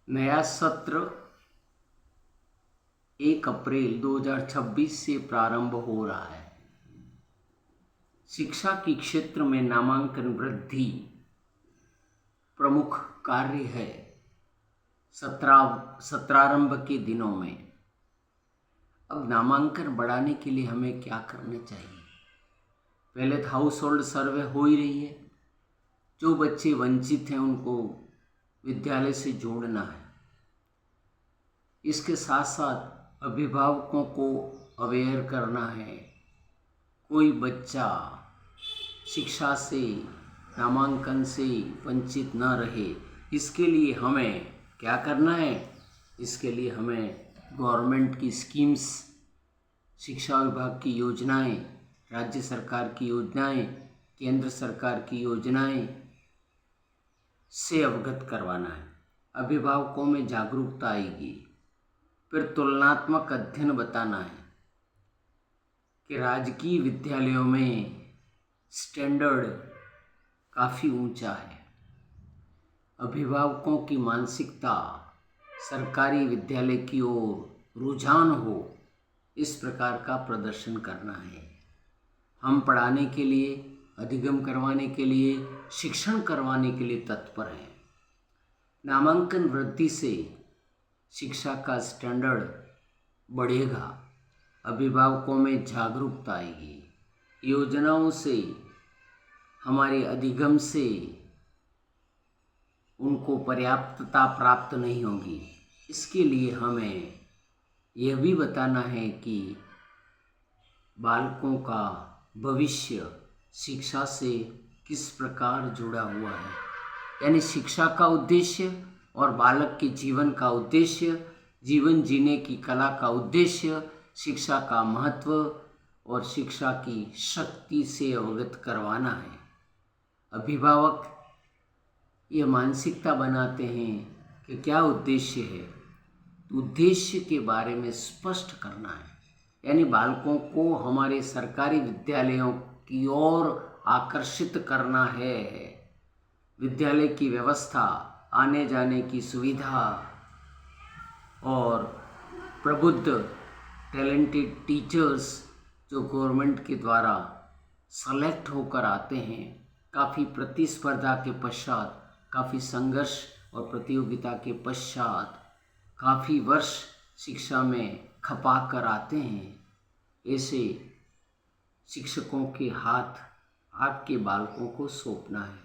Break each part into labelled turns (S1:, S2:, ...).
S1: नया सत्र 1 अप्रैल 2026 से प्रारंभ हो रहा है। शिक्षा के क्षेत्र में नामांकन वृद्धि प्रमुख कार्य है। सत्रारंभ के दिनों में अब नामांकन बढ़ाने के लिए हमें क्या करना चाहिए? पहले तो हाउस होल्ड सर्वे हो ही रही है। जो बच्चे वंचित हैं उनको विद्यालय से जोड़ना है। इसके साथ साथ अभिभावकों को अवेयर करना है। कोई बच्चा शिक्षा से, नामांकन से वंचित न रहे, इसके लिए हमें क्या करना है? इसके लिए हमें गवर्नमेंट की स्कीम्स, शिक्षा विभाग की योजनाएं, राज्य सरकार की योजनाएं, केंद्र सरकार की योजनाएं से अवगत करवाना है। अभिभावकों में जागरूकता आएगी। फिर तुलनात्मक अध्ययन बताना है कि राजकीय विद्यालयों में स्टैंडर्ड काफ़ी ऊंचा है। अभिभावकों की मानसिकता सरकारी विद्यालय की ओर रुझान हो, इस प्रकार का प्रदर्शन करना है। हम पढ़ाने के लिए, अधिगम करवाने के लिए, शिक्षण करवाने के लिए तत्पर हैं। नामांकन वृद्धि से शिक्षा का स्टैंडर्ड बढ़ेगा, अभिभावकों में जागरूकता आएगी। योजनाओं से, हमारे अधिगम से उनको पर्याप्तता प्राप्त नहीं होगी। इसके लिए हमें यह भी बताना है कि बालकों का भविष्य शिक्षा से किस प्रकार जुड़ा हुआ है। यानी शिक्षा का उद्देश्य और बालक के जीवन का उद्देश्य, जीवन जीने की कला का उद्देश्य, शिक्षा का महत्व और शिक्षा की शक्ति से अवगत करवाना है। अभिभावक ये मानसिकता बनाते हैं कि क्या उद्देश्य है, तो उद्देश्य के बारे में स्पष्ट करना है। यानी बालकों को हमारे सरकारी विद्यालयों की ओर आकर्षित करना है। विद्यालय की व्यवस्था, आने जाने की सुविधा और प्रबुद्ध टैलेंटेड टीचर्स जो गवर्नमेंट के द्वारा सेलेक्ट होकर आते हैं, काफ़ी प्रतिस्पर्धा के पश्चात, काफ़ी संघर्ष और प्रतियोगिता के पश्चात काफ़ी वर्ष शिक्षा में खपा कर आते हैं। ऐसे शिक्षकों के हाथ आपके बालकों को सौंपना है।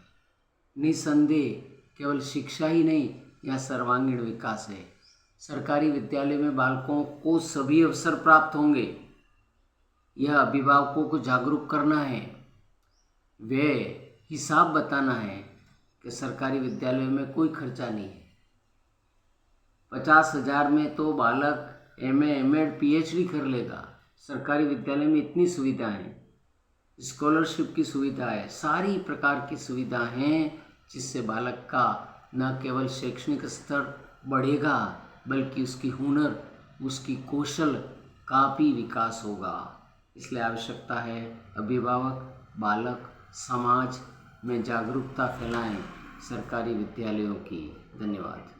S1: निसंदेह केवल शिक्षा ही नहीं, यह सर्वांगीण विकास है। सरकारी विद्यालय में बालकों को सभी अवसर प्राप्त होंगे। यह अभिभावकों को जागरूक करना है। वे हिसाब बताना है कि सरकारी विद्यालय में कोई खर्चा नहीं है। 50,000 में तो बालक MA, MEd, PhD कर लेगा। सरकारी विद्यालय में इतनी सुविधा है, स्कॉलरशिप की सुविधा है, सारी प्रकार की सुविधा हैं, जिससे बालक का न केवल शैक्षणिक स्तर बढ़ेगा, बल्कि उसकी हुनर, उसकी कौशल का भी विकास होगा। इसलिए आवश्यकता है अभिभावक, बालक, समाज में जागरूकता फैलाएं सरकारी विद्यालयों की। धन्यवाद।